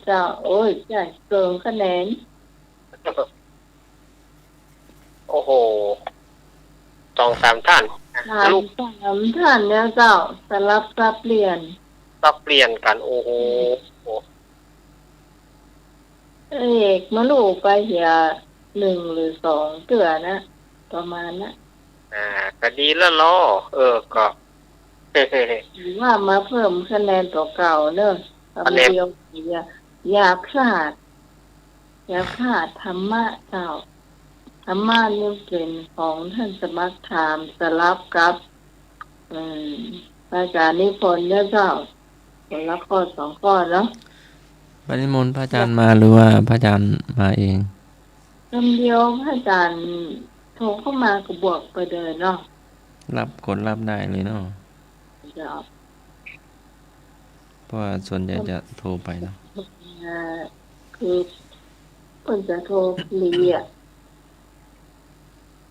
เจ้าโอ้ยใช่เกินคะแนนโอ้โห2-3ท่านลูก3 ท่านเนี่ยเจ้าสลับสับเปลี่ยนก็เปลี่ยนกันโอ้โหเอกมาลูกไปเหีย1 หรือ 2เตือนะประมาณนะก็ดีแล้วล้อก็หรือว่ามาเพิ่มคะแนนต่อเก่าเนอะคำเดียวอย่าพลาดธรรมะเจ้าธรรมะนี่เป็นของท่านสมัครถามสลับกับพระอาจารย์นิพนธ์เนี่ยเจ้าคนละข้อ2 ข้อเนาะวันนิมนต์พระอาจารย์มาหรือว่าพระอาจารย์มาเองคำเดียวพระอาจารย์โทรเข้ามาก็บวกไปเลยเนาะรับได้เลยเนาะเจ้าเพราะว่าส่วนใหญ่จะโทรไปเนาะคือเพิ่นจะโทรเรีย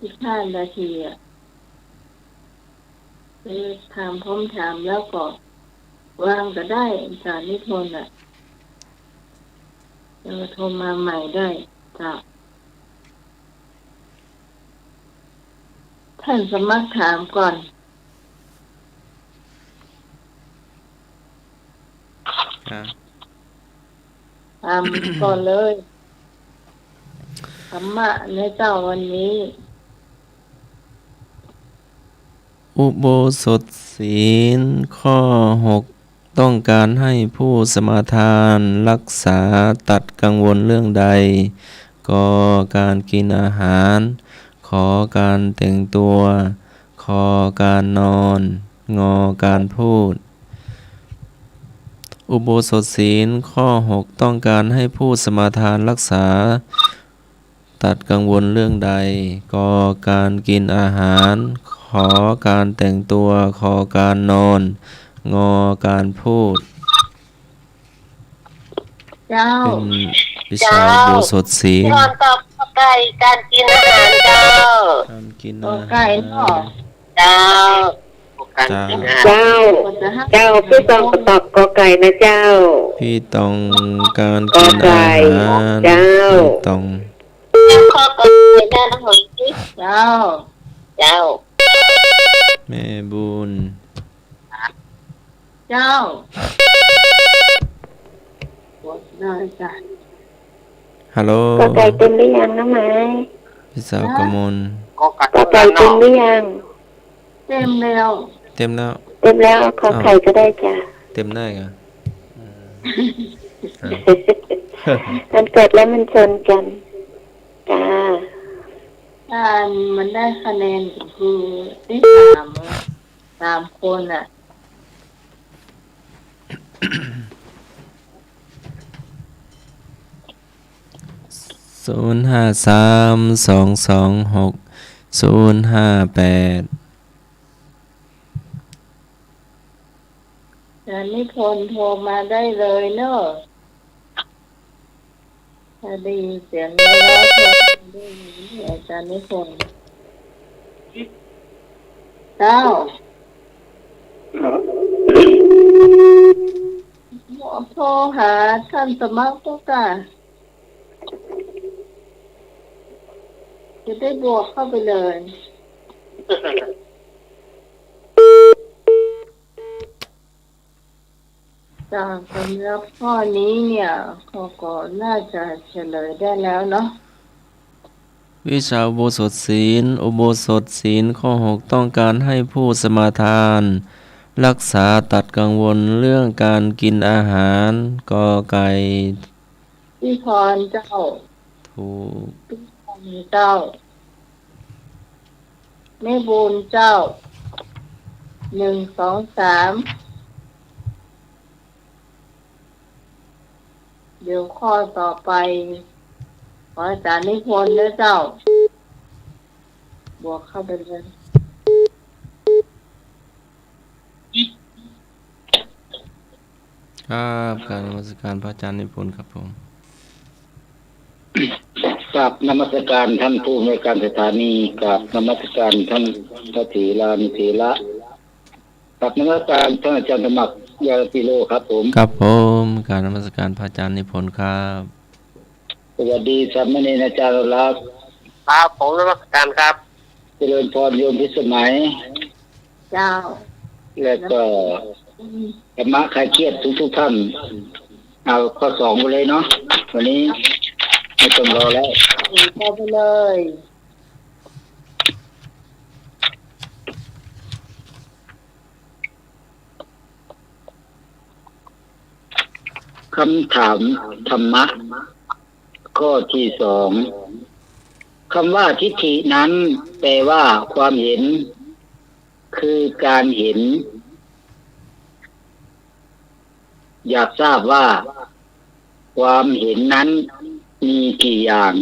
อีก5 นาทีถามพร้อมถามแล้วก็วางก็ได้อาจารย์นิพนธ์จะโทรมาใหม่ได้จ้ะท่านสมัครถามก่อนถามก่อนเลยธรรมะในเจ้าวันนี้อุโบสถศีลข้อ6ต้องการให้ผู้สมาทานรักษาตัดกังวลเรื่องใดก็การกินอาหารขอการแต่งตัวขอการนอนงอการพูดอุโบสถศีลข้อ6ต้องการให้ผู้สมาทานรักษาตัดกังวลเรื่องใดก็การกินอาหารขอการแต่งตัวขอการนอนงอการพูดเป็นวิชาอุโบสถศีลนอนกับไก่การกินอาหารเจ้าการกินอาหารเจ้าพี่ต้องตอบกอไก่นะเจ้าพี่ต้องการกินอาหารพี่ต้องข้อกอไก่ได้นะหอยเจ้าแม่บุญเจ้าได้จ้ะฮัลโหลกอไก่เต็มหรือยังน้องไม้พี่สาวกมลกอไก่เต็มหรือยังเต็มแล้วขอไข่ก็ได้จ้ะเต็มได้เหรอมันเกิดแล้วมันชนกันจ้ามันได้คะแนนคือได้3 คน053-226-058อาจารย์นิพนธ์โทรมาได้เลยเนอะถ้าได้ยินเสียงแล้วโทรได้ยินอาจารย์นิพนธ์เจ้าโทรหาท่านสมัครก็ค่ะจะได้บวกเข้าไปเลยจากสำหรับข้อนี้เนี่ยเขาก็น่าจะเฉลยได้แล้วเนาะวิชาอุโบสถศีลข้อ6ต้องการให้ผู้สมาทานรักษาตัดกังวลเรื่องการกินอาหารกอไก่พี่พรเจ้าถูกพี่พรเจ้าแม่บุญเจ้า1 2 3เดี๋ยวข้อต่อไปขออาจารย์นิพนธ์นะเจ้าบวกเข้าไปเลยครับการนมัสการพระอาจารย์นิพนธ์ครับผมกับนมัสการท่านผู้อำนวยการสถานีกับนมัสการท่านพระเถรานุเถระกับนมัสการท่านอาจารย์สมัคร ยาปิโลครับผม ครับผมการนมัสการพระอาจารย์นิพนธ์ครับ สวัสดีสามเณรอาจารย์รัก ครับผมนมัสการครับ เจริญพรโยมพิสมัย เจ้า และก็ธรรมะคลายเครียดทุกท่านเอาข้อ2ไปเลยเนาะวันนี้ไม่ต้องรอแล้ว เข้าไปเลย คำถามธรรมะข้อที่2คำว่าทิฏฐินั้นแปลว่าความเห็น คือการเห็น อยากทราบว่า ความเห็นนั้นมีกี่อย่าง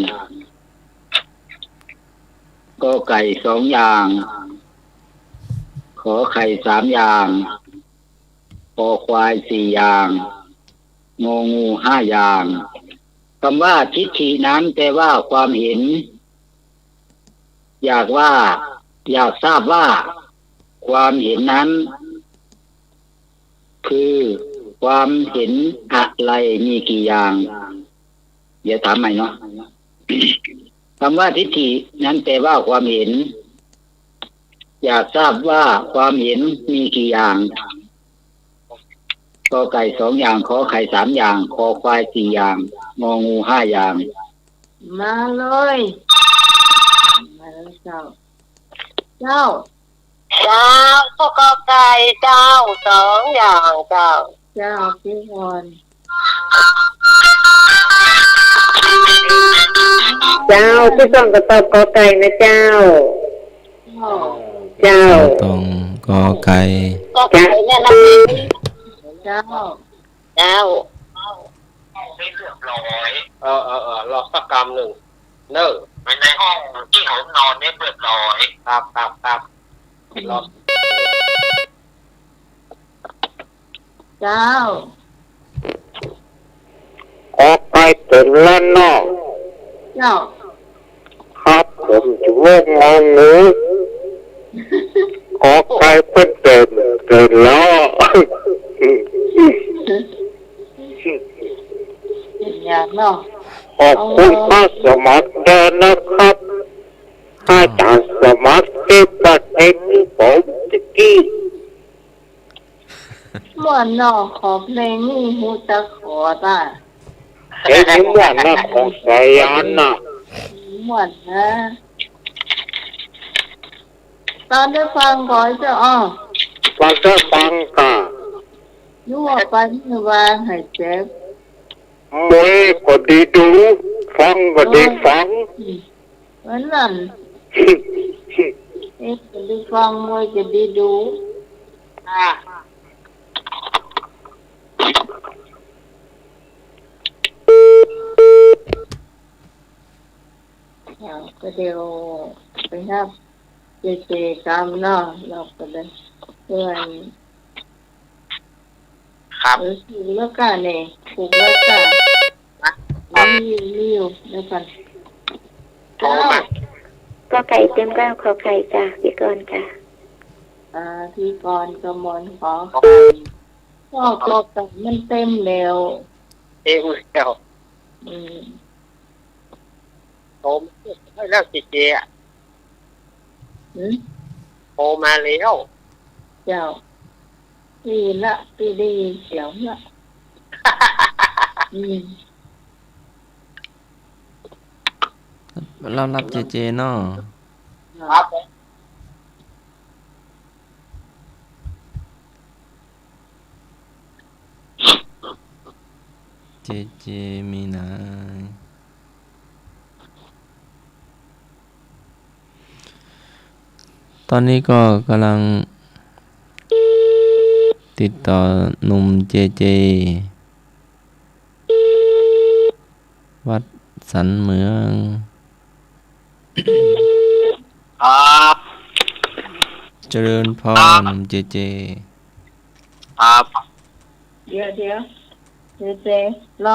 กอไก่2อย่าง ขอไข่3อย่างคอควาย4อย่างงองู5อย่างคำว่าทิฏฐินั้นแปลว่าความเห็น อยากทราบว่า ความเห็นนั้น คือความเห็นอะไรมีกี่อย่างเดี๋ยวถามใหม่เนาะ คำว่าทิฏฐินั้นแปลว่าความเห็น อยากทราบว่าความเห็นมีกี่อย่างกอไก่2อย่างขอไข่3อย่างคอควาย4อย่างงองู5อย่าง มาเลยมาแล้วเจ้าเจ้า เจ้าข้อกอไก่เจ้า2อย่างเจ้า เจ้าพี่พร เจ้าที่ต้องกระตอบกอไก่นะเจ้า เจ้า เจ้า ตรงกอไก่ กอไก่เนี่ยนะ เจ้า เจ้า รอสักกรรมหนึ่งเนอะในห้องที่ผมนอนเนี่ยเปิดร้อยครับรอ เจ้า ขอไปถึงแล้วเนาะ เจ้า ครับผมชื่อว่างองูขอไปเป็นเดินแล้ว เป็นอย่างเนาะ ขอบคุณพระสมัครเดินนะครับอาจารย์สมัครที่ประเทศผมตะกี้ เมื่อนอขอเพลงนี่ฮูตะขอตา เห็นว่านักของสายันน่ะ หมดนะตอนได้ฟังก่อนจะอ้อ ฟังได้ฟังค่ะ ยั่วไปที่วางให้เจ็บ มวยก็ดีดูฟังก็ดีฟัง เหมือนนั่นเอ๊ะจะได้ฟังมวยจะได้ดูก็เดี๋ยวไปครับเจกรรมเนาะเราก็เลยเพื่อน ครับ ถูกแล้วกันเนี่ยถูกแล้วกันมีอยู่เดี๋ยวกัน โทรมา ก็ไก่เต็มก้าวขอไข่จ้ะพี่กรณ์ค่ะ ที่ก่อนกมลขอพ่อก็แต่มันเต็มแล้ว เอ้ยแล้ว อืม โทรให้แล้วเจอ่ะ หืม โทรมาแล้ว เจ้าปีละปีดีเสียวละอืม เรารับเจเนาะ ครับ เจมีนาตอนนี้ก็กำลังติดต่อหนุ่มเจวัดสันเมือง ครับ เจริญพรหนุ่มเจ ครับ เดี๋ยวเจรอ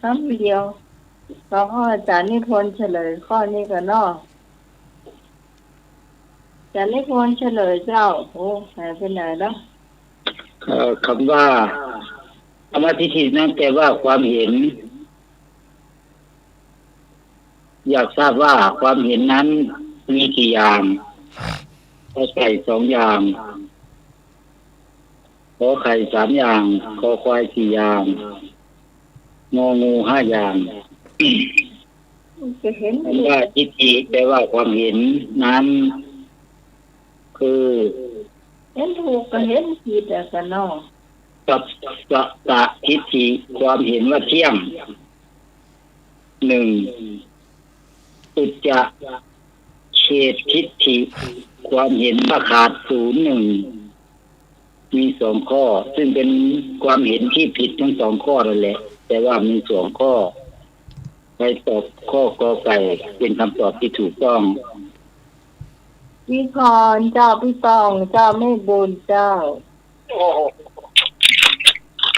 คำเดียวรอข้ออาจารย์นิพนธ์เฉลยข้อนี้กันเนาะอาจารย์นิพนธ์เฉลยเจ้าโอ้หายไปไหนแล้ว คำว่าธรรมทิฏฐินั้นแปลว่าความเห็น อยากทราบว่าความเห็นนั้นมีกี่อย่างขอไข่2 อย่างขอไข่3 อย่างคอควาย4 อย่างงองู5 อย่างจะเห็น คำว่าทิฏฐิแปลว่าความเห็นนั้นคือ เห็นถูกก็เห็นผิดแต่ก็นอก สัจตทิฏฐิความเห็นว่าเที่ยง 1. อุจจเฉททิฏฐิความเห็นว่าขาด0 1มี2 ข้อซึ่งเป็นความเห็นที่ผิดทั้ง2 ข้อนั่นแหละแต่ว่ามี2 ข้อไปตอบข้อกอไก่เป็นคำตอบที่ถูกต้อง พี่พรเจ้าพี่ตองเจ้าไม่บุญเจ้า โอ้โห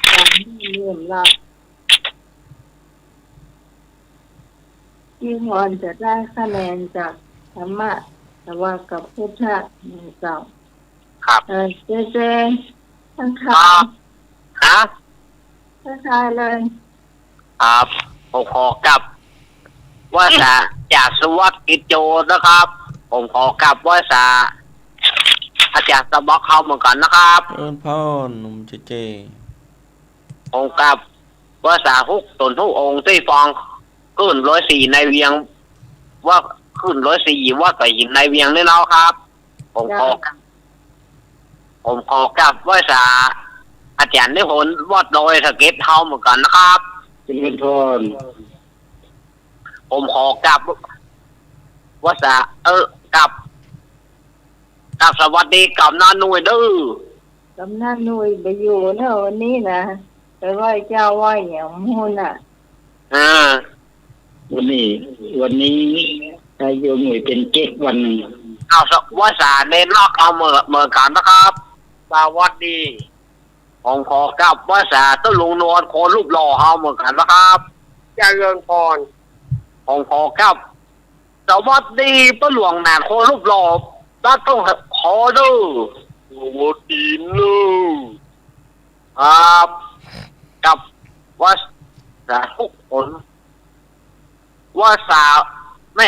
การที่เลื่อมลับพี่พรจะได้คะแนนจากธรรมะแต่ว่ากับพุทธะเจ้า ครับ เจทั้งทาย ฮะ ทั้งทายเลย ครับผมขอกลับว่าจะจากสวัสดิ์กิจโจนะครับ ผมขอกลับว่าจะอาจารย์สบอกเขาเหมือนกันนะครับ เอิ้นพรหนุ่มเจ ผมกลับว่าจะทุกตนทุกองค์ที่ฟองขึ้น104ในเวียง ว่าขึ้น104ว่าต่อหินในเวียงนี่เนาะครับ ผมขอกลับว่าจะอาจารย์นิพนธ์วัดโดยสเก็ตเฮาเหมือนกันนะครับ เจริญพร ผมขอกลับว่าจะกลับสวัสดีกับน้าหนุ่ยดื้อก ำนันหนุ่ยไปอยู่เนอะวันนี้นะไปไหว้เจ้าไหว้อย่างมูนอ่ะ วันนี้นายโยมหน่วยเป็นเก๊กวันหนึ่ง เอาว่าจะเน้นลอกเอาเหมือนกันนะครับสวัสดีผมขอกลับว่าจะต้องลุงนวลคนรูปหล่อเฮาเหมือนกันนะครับเจริญพรผมขอกลับสวัสดีป้าหลวงนานคนรูปหล่อต้องขอดูสวัสดีลูกครับกับว่าจะทุกคนว่าสาวไม่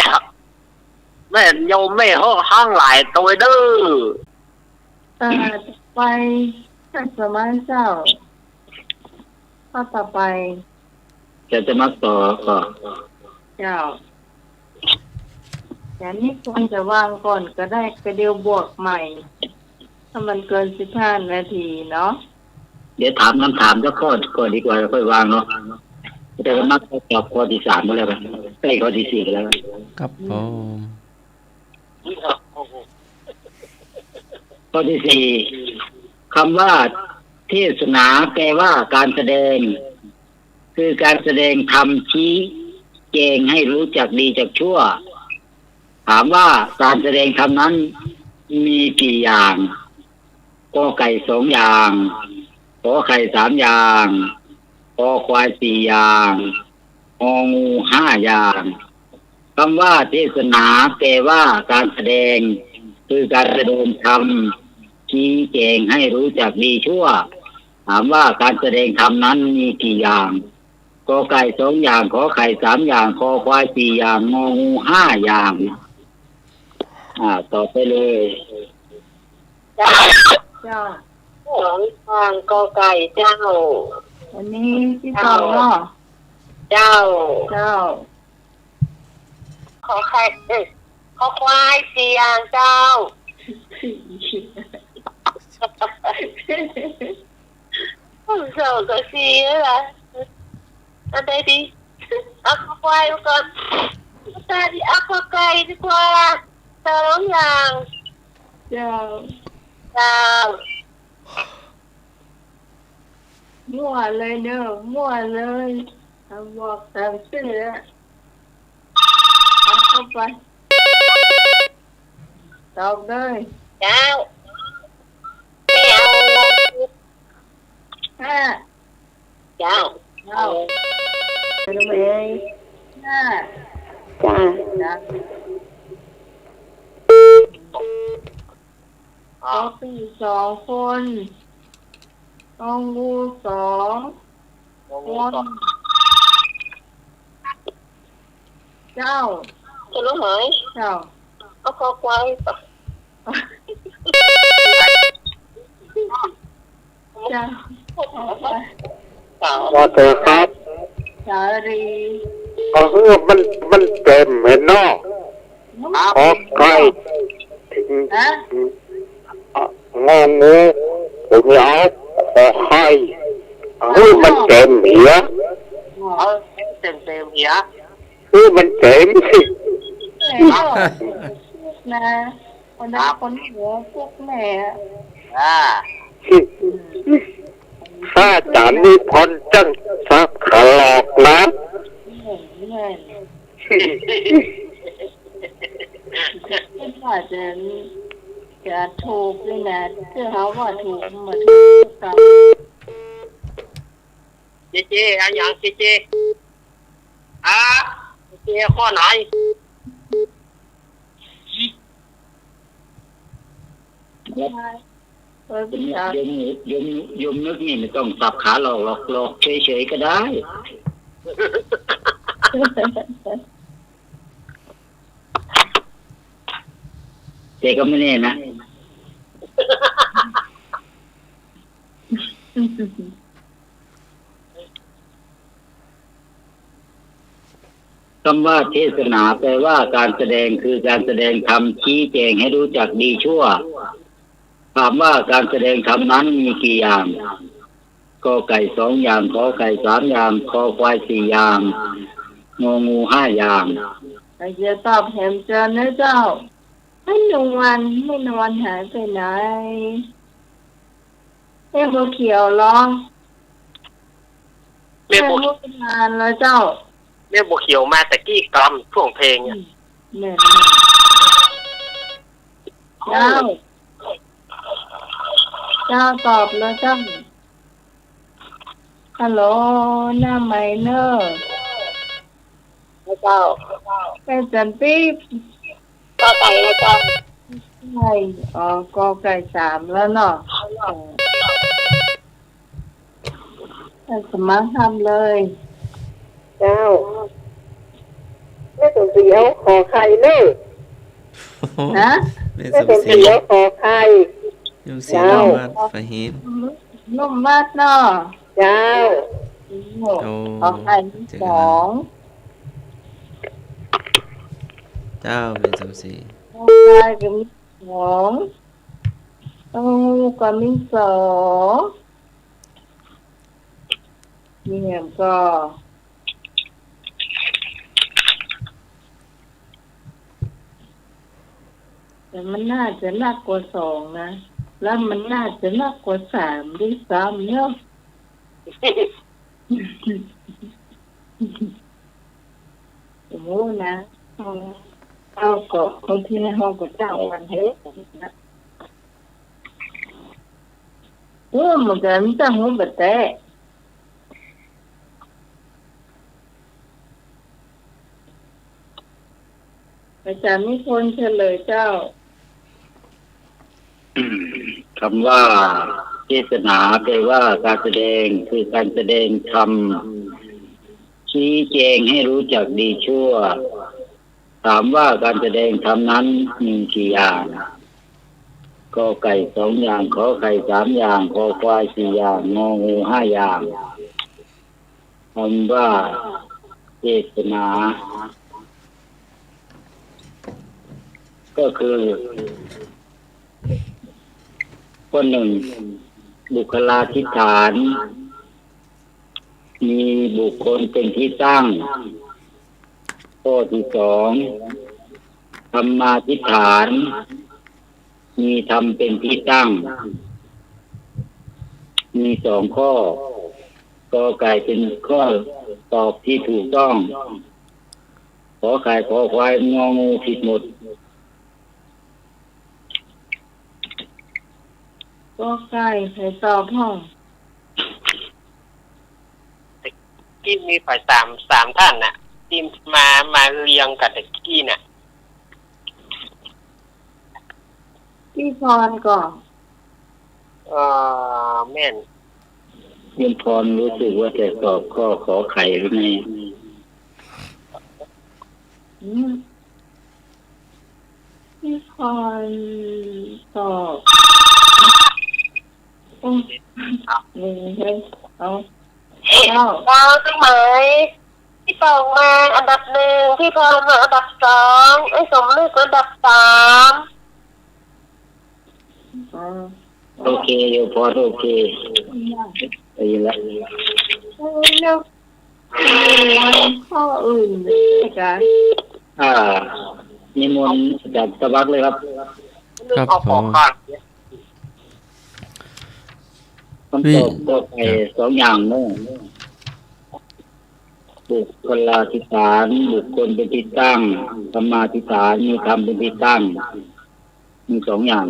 โยมไม่ห้างหลายตัวดื้อ ไปท่านสมัยเจ้าข้อต่อไป จะมาต่อก็ เจ้าแต่นี่ควรจะวางก่อนก็ได้กระเดียวบวกใหม่ ถ้ามันเกิน15 นาทีเนาะ เดี๋ยวถามคำถามสักข้อก่อนดีกว่าค่อยวางเนาะแต่ก็มักตอบข้อที่3มาแล้วกันใกล้ข้อที่4แล้ว ๆครับผม ข้อที่4คำว่าเทศนาแปลว่าการแสดง คือการแสดงธรรมชี้แจงให้รู้จักดีจากชั่ว ถามว่าการแสดงธรรมนั้นมีกี่อย่างกอไก่2 อย่างขอไข่3 อย่างคอควาย4 อย่างงองู5 อย่างคำว่าเทศนาแปลว่าการแสดง คือการแสดงธรรมชี้แจงให้รู้จักดีชั่ว ถามว่าการแสดงธรรมนั้นมีกี่อย่างกอไก่2 อย่างขอไข่3 อย่างคอควาย4 อย่างงองู5 อย่างต่อไปเลย เจ้า 2 ทางกอไก่เจ้า วันนี้พี่ตองเนาะ เจ้า เจ้า ขอไข่ขอควาย4 อย่างเจ้าเจ้าก็4แล้วล่ะอันใดดีเอาขอควายก่อนแต่ดีเอาขอไก่ดีกว่า2 อย่าง เจ้า เจ้า มั่วเลยเด้อมั่วเลยบอกตามชื่อแล้วเอาเข้าไปตอบเลย เจ้าไม่เอา5 เจ้า เอาไปเลย5 จ้า นะขอเป็น2 คน งองูสอง งอ ค งู น สอง เจ้า จะรู้ไหม เจ้า เอาคอควาย เจ้า ว่าเธอครับ สารี มันเต็มเห็นเนาะขอไข่ถึง ฮะ งองูผมเอาขอไข่มันเต็มเหี้ย เออเต็มเหีย มันเต็มสิ แม่นะคนนั้นคนหัวพวกแม่ อ่า ข้าจานนี่พรจังสักขลอกนะ แม่ไม่ว่าจะถูกเลยนะคือเขาว่าถูกมาถูกกับ เจอันยังเจอ่าเจข้อไหน เออพี่สาวย มนึกนี่ไม่ต้องสับขาหลอกเฉยๆก็ได้แต่ก็ไม่แน่นะคำว่าเทศนาแปลว่าการแสดงคือการแสดงธรรมชี้แจงให้รู้จักดีชั่วถามว่าการแสดงธรรมนั้นมีกี่อย่างกอไก่2 อย่างขอไข่3 อย่างคอควาย4 อย่างงองู5 อย่าง ไอ้เจ้าตอบแหมเจอนะเจ้าไม่นอนหายไปไหนแม่บัวเขียวร้อง แม่ แม่ บัว บัวงานแล้วเจ้า แม่บัวเขียวมาแต่กี้กรรมช่วงเพลงเนี่ย แม่เจ้าตอบแล้วเจ้าฮัลโหลหน้าไมเนอร์ เจ้า เป็นจันปี๊บ ก็ไก่นะเจ้า ใช่กอไก่3แล้วเนาะสมัครทำเลย เจ้าแม่สมศรีเอาขอไข่เนอะ ฮะ แม่ แม่ ส ส ม ม ศ ศ รี รีเอาขอไข่ ยมศรีนอมาดฟาฮิน นุ่มมากเนาะ เจ้า โอ้ ขอไข่2 เจ้าแม่สมศรี ขอไข่ก็มี2ก็มี2เนี่ยก็แต่มันน่าจะหนักกว่า2นะแล้วมันน่าจะหนักกว่า3ด้วยซ้ำเนาะโอ้โหนะเอาก็บางทีในห้องก็เจ้าวันเฮ้นะมันก็มีแต่หัวแบบแต่อาจารย์มีคนเฉลยเจ้า คำว่าเทศนาแปลว่าการแสดงคือการแสดงธรรมชี้แจงให้รู้จักดีชั่วถามว่าการแสดงธรรมนั้นมีกี่อย่างกอไก่2 อย่างขอไข่3 อย่างคอควาย4 อย่างงองู5 อย่างคำว่าเทศนาก็คือข้อ 1บุคลาธิฐานมีบุคคลเป็นที่ตั้งข้อที่ 2ธรรมาธิฐานมีธรรมเป็นที่ตั้งมี2 ข้อกอไก่เป็นข้อตอบที่ถูกต้องขอไข่ขอควายงองูผิดหมด ก็ใกล้ให้ตอบห้อง ที่มีฝ่ายสามท่านน่ะที่มาเรียงกับตะกี้น่ะ พี่พรก่อน แม่น ยังพรรู้สึกว่าจะตอบข้อขอไข่หรือไง พี่พรตอบหนึ่งเลยเอาเก้า ดาวใช่ไหมพี่ปองมาอันดับหนึ่งพี่พรมาอันดับสองไอ้สมนึกอันดับสาม โอเคยังพรโอเคไปแล้ว แล้วข้ออื่นอาจารย์ นิมนต์จากตะวักเลยครับ ครับ เอา ผ ขอ ม ก่อน คำตอบก็ไปสองอย่างเนอะบุคคลาธิฐานบุคคลเป็นที่ตั้งธรรมาธิฐานมีธรรมเป็นที่ตั้งมีสองอย่าง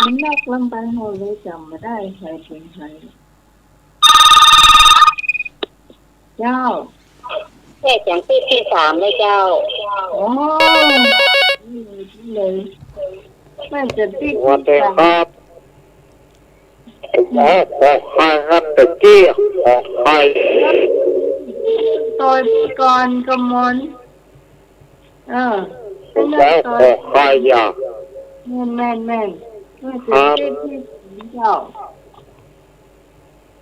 มันแรกลำไปเราเลยจำไม่ได้ใครเป็นใครเจ้า แค่อย่างที่สามเลยเจ้า โอ้เลยแม่จะติด สวัสดีครับขอไข่ครับตะกี้ขอไข่ ตัวก่อนกมลเป็น ข นั อก ตัว ไข่ยา แม่แม่จะติดที่เจ้า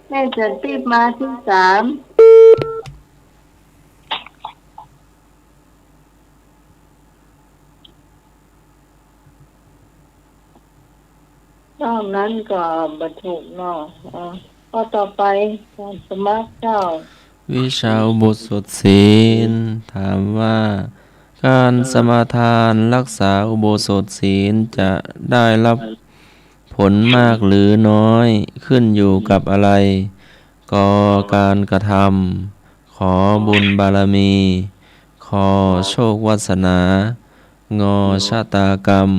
แม่จะติดมาที่สามนอกนั้นก็บรรทุกเนาะข้อต่อไปการสมัครเจ้า วิชาอุโบสถศีลถามว่าการสมาทานรักษาอุโบสถศีลจะได้รับผลมากหรือน้อยขึ้นอยู่กับอะไรก็การกระทำขอบุญบารมี ขอโชควาสนา งอชะตากรรม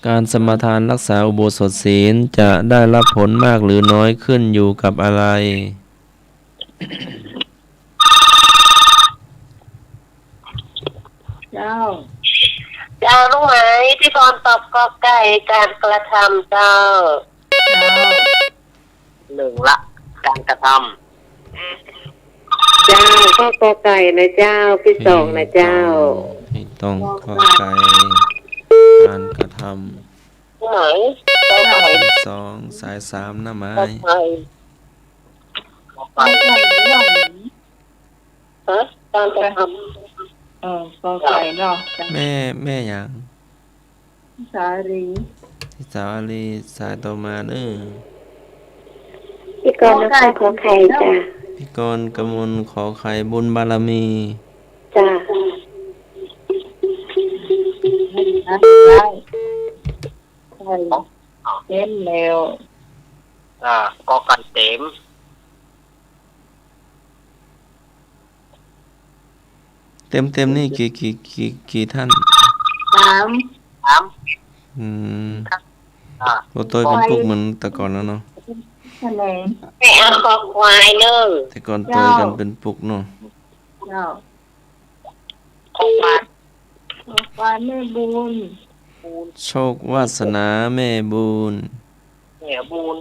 การสมาทานรักษาอุโบสถศีลจะได้รับผลมากหรือน้อยขึ้นอยู่กับอะไร เจ้า เจ้ารู้ไหมพี่พรตอบกอไก่การกระทำเจ้า หนึ่งละการกระท เจ้าข้อกอไก่นะเจ้าพี่สองนะเจ้า ที่ต้องขอไก่การกระท ไหนกอไก่ ำสองสายสามหน้าไม้ กอไก่ ำ ไปไก่เนาะ ฮะการกระท กอไก่เนาะ แม่อย่าง สาลี ที่สาวอาลีสายต่อมาเด้อ ำพี่กรนะคะขอไข่จ้ะ พี่กรณ์กมลขอไข่บุญบารมี จ้ะ ได้ใช่เต็มแล้ว กอไก่เต็ม เต็มนี่กี่ท่าน สาม สาม อืม อ่า โอ้ตัวเป็นปุกเหมือนแต่ก่อนแล้วเนาะ คะแนน ไม่เอาคอควายเนอะ แต่ก่อนตัวกันเป็นปุกเนาะ เจ้า ของมา ขอความไม่บุญ โชควาสนาแม่บุญ เนี่ยบูน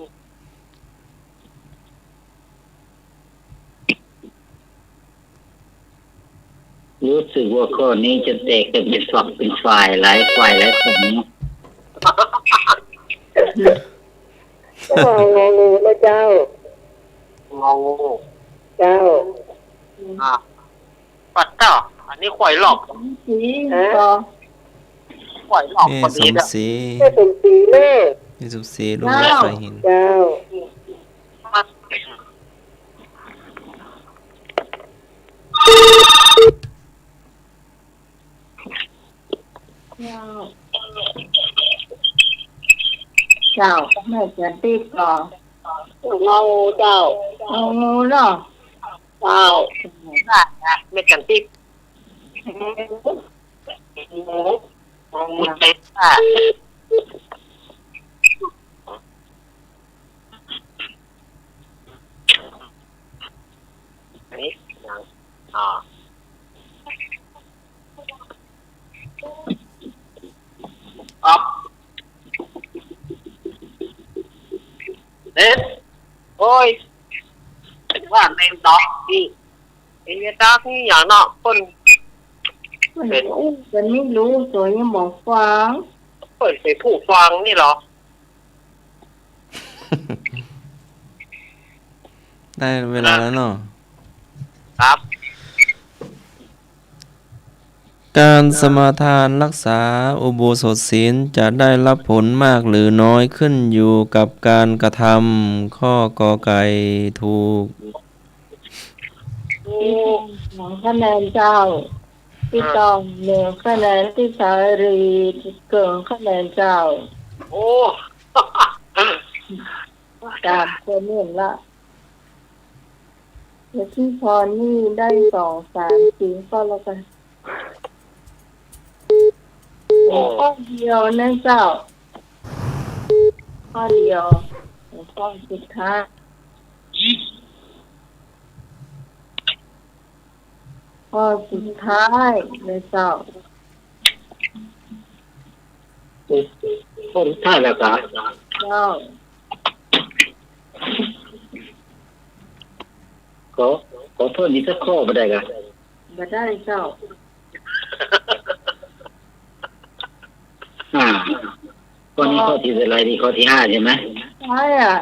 รู้สึกว่าข้อนี้จะแตกกันเป็นฝักเป็นฝ่ายหลายฝ่ายหลายคน เจ้างองูนะเจ้าง องู เจ้า ปัดเจ้าอันนี้ข่อยหลอก สีก็ ข่อยหลอก แม่ คน ส นี้ ม เนี่ย ศรี แม่สมศรีแม่ แม่สมศรีลูกรถไฟหิน เจ้า เจ้าแม่จะติดก่อน งองูเจ้า เอางูเนาะ เจ้า ได้นะไม่กันติดงูเต็มอ่ะอันนี้ยังอ่ เน็ตโอ้ยว่าเน้นดอกนี่ไอ้เนี่ยดอกนี่อย่างเนาะคน มันไม่รู้ตัวยังบอกฟัง เปิดไปผู้ฟังนี่เหรอ ได้เวลาแล้วเนาะ ครับ การสมาทานรักษาอุโบสถศีลจะได้รับผลมากหรือน้อยขึ้นอยู่กับการกระทำข้อกอไก่ถูก ของคะแนนเจ้าที่ต้องเหนือคะแนนที่สารีเกินคะแนนเจ้า โอ้ ตามคนเห็นละเดี๋ยวที่พอนี่ได้2, 3 4ก็แล้วกันข้อเดียวนะเจ้าข้อเดียวข้อสุดท้ายข้อสุดท้ายนะเจ้า คนท่าแล้วครับ เจ้า ขอเพิ่มอีกสักข้อมาได้กัน มาได้เจ้า ข้อนี้ข้อที่อะไรดีข้อที่5ใช่ไหม ท้ายอ่ะ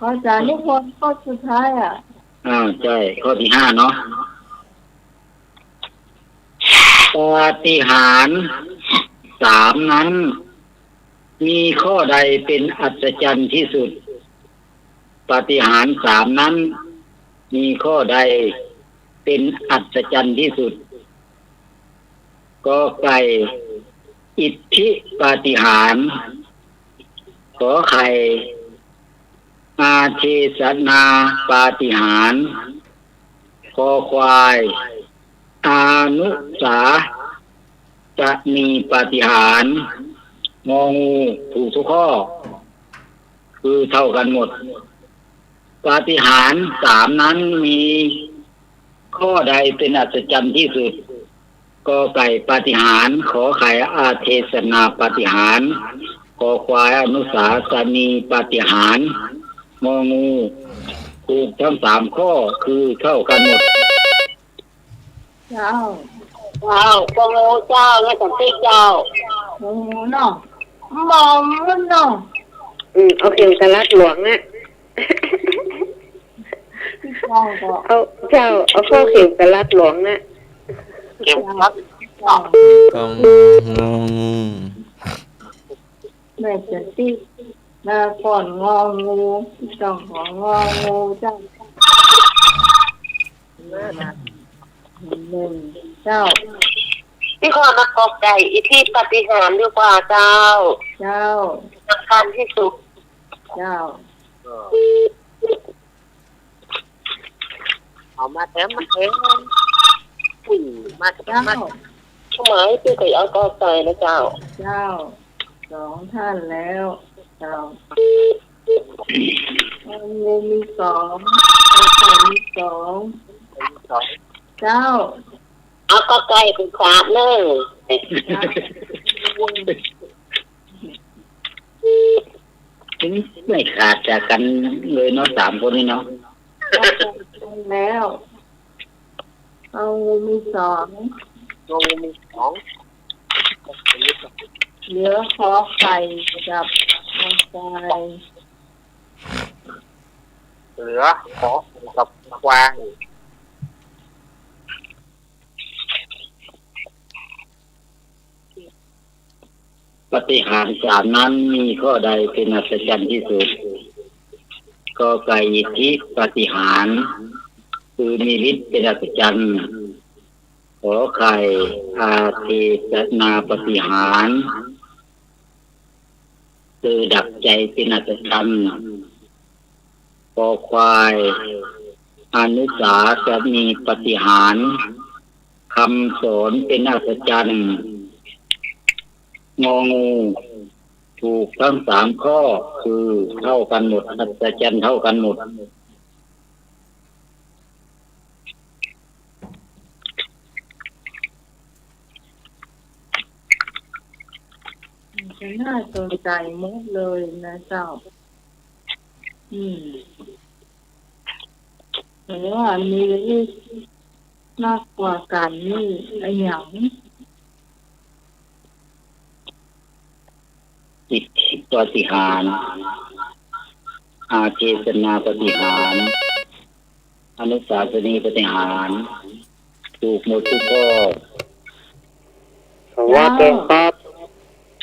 ข้อจานี่คนข้อสุดท้ายอ่ะ ใช่ข้อที่5เนาะปาฏิหาริย์3นั้น มีข้อใดเป็นอัศจรรย์ที่สุดปาฏิหาริย์3นั้น มีข้อใดเป็นอัศจรรย์ที่สุดกอไก่อิทธิปาฏิหาริย์ขอไข่อาเทศนาปาฏิหาริย์คอควายอานุสาจะมีปาฏิหาริย์งองูถูกทุกข้อคือเท่ากันหมดปาฏิหาริย์3นั้นมีข้อใดเป็นอัศจรรย์ที่สุดกอไก่ปาฏิหาริย์ขอไข่อาเทศนาปาฏิหาริย์คอควายอนุสาสนีปาฏิหาริย์งองูถูกทั้ง3ข้อคือเท่ากันหมด เจ้า ว้าวโปโลเจ้าและสันติเจ้า โอ้เนาะมองมันเนาะ เอาเข็มกระลัดหลวงอ่ะ ที่ฟังก็ เอาเจ้าเอาข้อเข็มกระลัดหลวงน่ะ เก็บครับ กองงองู แม่จะตีมาก่อนงองูต้องของงองูเจ้า1เจ้า ที่ข้อนักกอไก่อิทธิปาฏิหาริย์ดีกว่าเจ้า เจ้า สำคัญที่สุด เจ้า เอามาเถอะมาเถอะมาเถ เจ้า อะมา ทำไมพี่เคยเอากอไก่นะเจ้า เจ้า2ท่านแล้วเจ้างูมี2ตัวมี2เจ้า เอากอไก่เป็นขวาดเลย ถึงไม่ขาดจากกันเลยเนาะ3คนนี้เนาะ แล้วเอางูมี2 งงมี2 เหลือขอไข่กับขอไก่ เหลือขอกับควาย ปาฏิหาริย์3นั้นมีข้อใดเป็นอัศจรรย์ที่สุดกอไก่อิทธิปาฏิหาริย์คือมีฤทธิ์เป็นอัศจรรย์ขอไข่อาเทศนาปาฏิหาริย์คือดับใจเป็นอัศจรรย์คอควายอนุสาจะมีปาฏิหาริย์คำสอนเป็นอัศจรรย์งองูถูกทั้ง3ข้อคือเท่ากันหมดอัศจรรย์เท่ากันหมด จะน่าสนใจมากเลยนะเจ้า หรือว่ามีมากกว่ากันนี่อะไรอย่าง อิทธิปาฏิหาริย์อาเจสนาปาฏิหาริย์อนุสาสนีปาฏิหาริย์ถูกหมดทุกข้อ สวัสดีครับ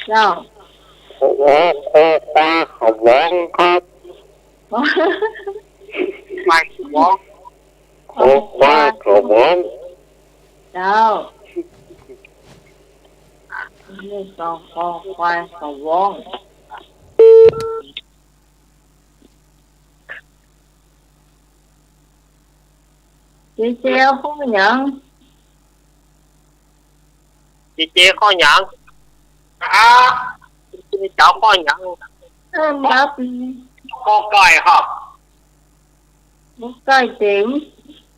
เจ้า ขอปลาขวองครับ ไม่วอก ขอปลาขวอง เจ้านี่สองคอควายขวองเจ้าห้องหยัง เจ๊ข้อหยังเจ้าข้อหยัง รับ ข้อไก่ครับ ลูกไก่เต็ม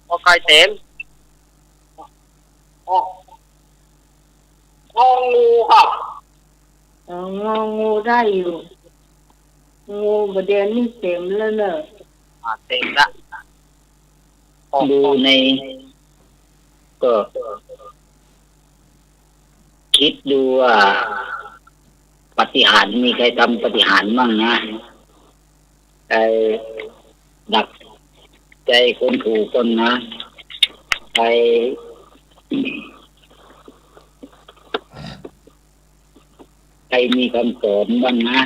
ข้อไก่เต็มข้องูครับ งูได้อยู่งูประเดี๋ยวนี้เต็มแล้วเนอะ เต็มละ ดูในก็คิดดูว่าปาฏิหาริย์มีใครทำปาฏิหาริย์มั่งนะใครดักใจคนถูกคนนะใครมีคำสอนบ้างนะ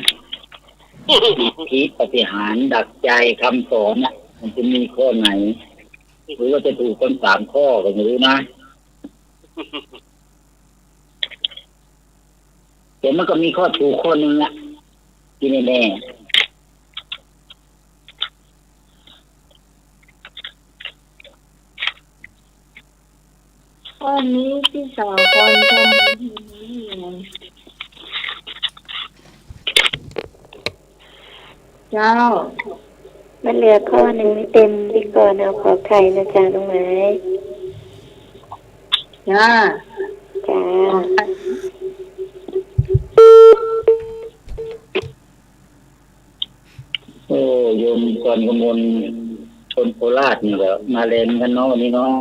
คิดปาฏิหาริย์ดักใจคำสอนน่ะมันจะมีข้อไหนหรือว่าจะถูกคน3 ข้อก็ไม่รู้นะแต่มันก็มีข้อถูกข้อนึงละที่แน่ๆ วันนี้ที่สาวคนทำที่นี่เจ้า มันเหลือข้อหนึ่งไม่เต็มพี่ก่อนเอาขอไข่นะจ๊ะน้องไม้ จ้า จ้า โอ้โยมก่อนกมลคนโคราชนี่เหรอมาเล่นกันเนาะวันนี้เนาะ